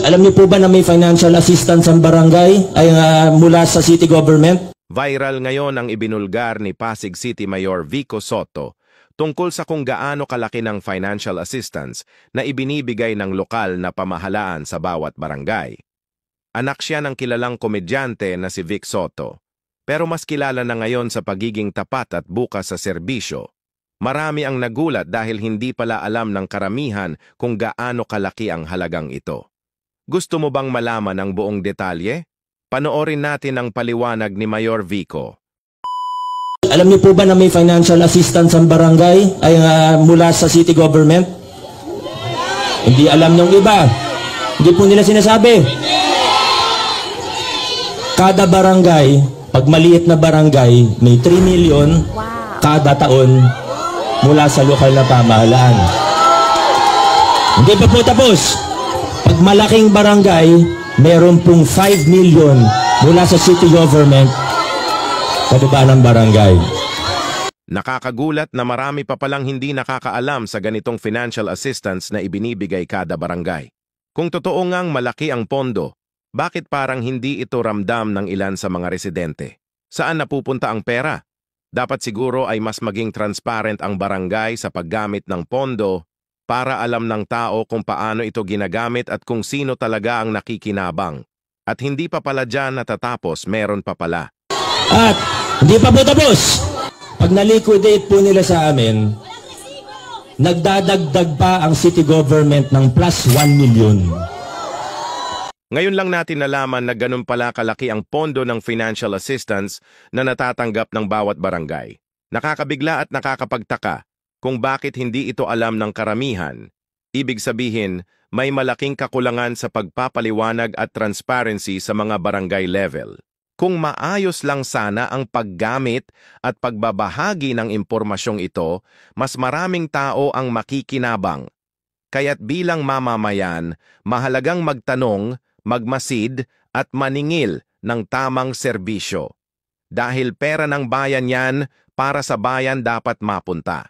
Alam niyo po ba na may financial assistance ang barangay ay mula sa city government? Viral ngayon ang ibinulgar ni Pasig City Mayor Vico Sotto tungkol sa kung gaano kalaki ng financial assistance na ibinibigay ng lokal na pamahalaan sa bawat barangay. Anak siya ng kilalang komedyante na si Vic Sotto, pero mas kilala na ngayon sa pagiging tapat at bukas sa serbisyo. Marami ang nagulat dahil hindi pala alam ng karamihan kung gaano kalaki ang halagang ito. Gusto mo bang malaman ang buong detalye? Panoorin natin ang paliwanag ni Mayor Vico. Alam niyo po ba na may financial assistance ang barangay ay mula sa city government? Hindi alam ng iba. Hindi po nila sinasabi. Kada barangay, pag maliit na barangay, may 3 million kada taon mula sa lokal na pamahalaan. Hindi pa po tapos. Pag malaking barangay, meron pong 5 million mula sa city government sa baba ng barangay. Nakakagulat na marami pa palang hindi nakakaalam sa ganitong financial assistance na ibinibigay kada barangay. Kung totoo ngang malaki ang pondo, bakit parang hindi ito ramdam ng ilan sa mga residente? Saan napupunta ang pera? Dapat siguro ay mas maging transparent ang barangay sa paggamit ng pondo para alam ng tao kung paano ito ginagamit at kung sino talaga ang nakikinabang. At hindi pa pala dyan natatapos, meron pa pala. At hindi pa po tapos. Pag na-liquidate po nila sa amin, nagdadagdag pa ang city government ng plus 1 million. Ngayon lang natin nalaman na ganun pala kalaki ang pondo ng financial assistance na natatanggap ng bawat barangay. Nakakabigla at nakakapagtaka kung bakit hindi ito alam ng karamihan. Ibig sabihin, may malaking kakulangan sa pagpapaliwanag at transparency sa mga barangay level. Kung maayos lang sana ang paggamit at pagbabahagi ng impormasyong ito, mas maraming tao ang makikinabang. Kaya't bilang mamamayan, mahalagang magtanong, magmasid at maningil ng tamang serbisyo. Dahil pera ng bayan yan, para sa bayan dapat mapunta.